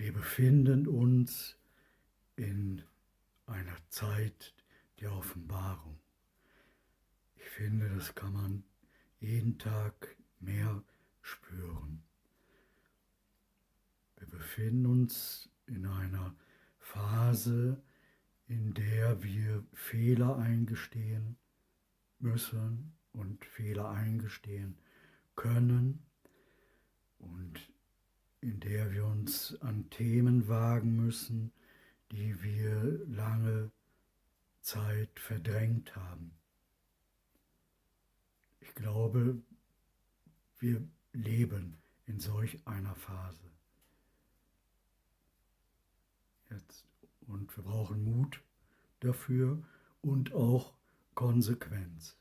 Wir befinden uns in einer Zeit der Offenbarung. Ich finde, das kann man jeden Tag mehr spüren. Wir befinden uns in einer Phase, in der wir Fehler eingestehen müssen und Fehler eingestehen können und in der wir uns an Themen wagen müssen, die wir lange Zeit verdrängt haben. Ich glaube, wir leben in solch einer Phase jetzt und wir brauchen Mut dafür und auch Konsequenz.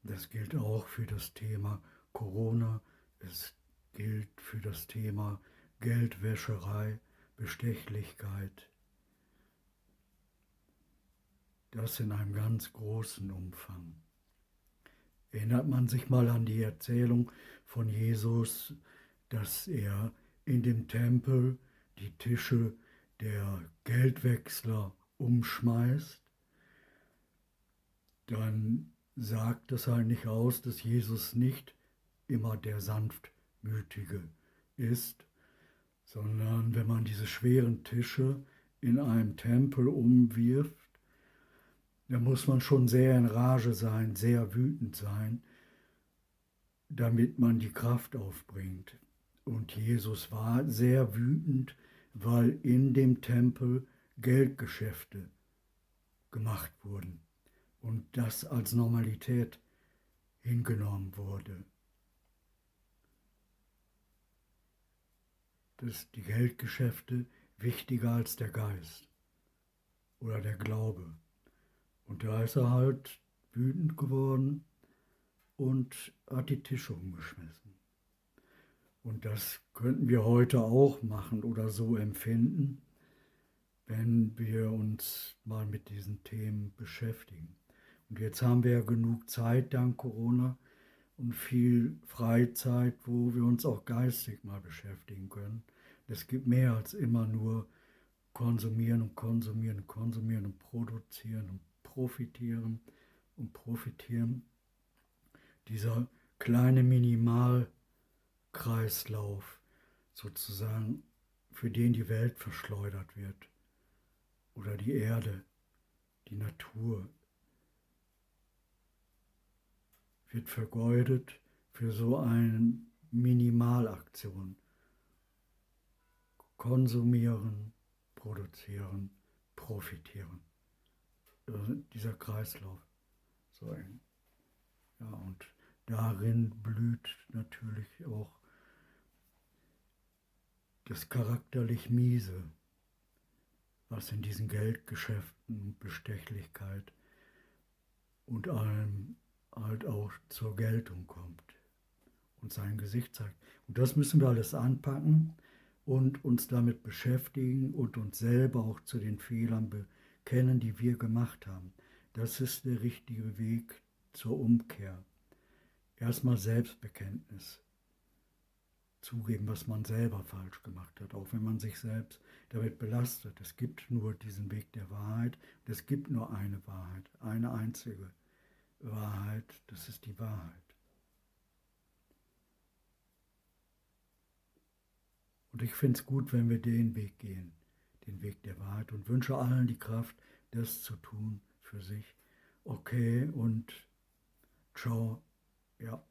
Das gilt auch für das Thema Corona, es gilt für das Thema Geldwäscherei, Bestechlichkeit. Das in einem ganz großen Umfang. Erinnert man sich mal an die Erzählung von Jesus, dass er in dem Tempel die Tische der Geldwechsler umschmeißt? Dann sagt es eigentlich aus, dass Jesus nicht immer der Sanftmütige ist, sondern wenn man diese schweren Tische in einem Tempel umwirft, da muss man schon sehr in Rage sein, sehr wütend sein, damit man die Kraft aufbringt. Und Jesus war sehr wütend, weil in dem Tempel Geldgeschäfte gemacht wurden und das als Normalität hingenommen wurde. Dass die Geldgeschäfte wichtiger als der Geist oder der Glaube. Und da ist er halt wütend geworden und hat die Tische umgeschmissen. Und das könnten wir heute auch machen oder so empfinden, wenn wir uns mal mit diesen Themen beschäftigen. Und jetzt haben wir ja genug Zeit dank Corona und viel Freizeit, wo wir uns auch geistig mal beschäftigen können. Es gibt mehr als immer nur konsumieren und konsumieren und konsumieren und produzieren und profitieren und profitieren. Dieser kleine Minimalkreislauf sozusagen, für den die Welt verschleudert wird oder die Erde, die Natur, wird vergeudet für so eine Minimalaktion. Konsumieren, produzieren, profitieren. Dieser Kreislauf. So ein, ja, und darin blüht natürlich auch das charakterlich Miese, was in diesen Geldgeschäften, Bestechlichkeit und allem halt auch zur Geltung kommt und sein Gesicht zeigt. Und das müssen wir alles anpacken und uns damit beschäftigen und uns selber auch zu den Fehlern bekennen, die wir gemacht haben. Das ist der richtige Weg zur Umkehr. Erstmal Selbstbekenntnis. Zugeben, was man selber falsch gemacht hat, auch wenn man sich selbst damit belastet. Es gibt nur diesen Weg der Wahrheit. Es gibt nur eine Wahrheit, eine einzige Wahrheit. Das ist die Wahrheit. Und ich finde es gut, wenn wir den Weg gehen, den Weg der Wahrheit, und wünsche allen die Kraft, das zu tun für sich. Okay und ciao. Ja.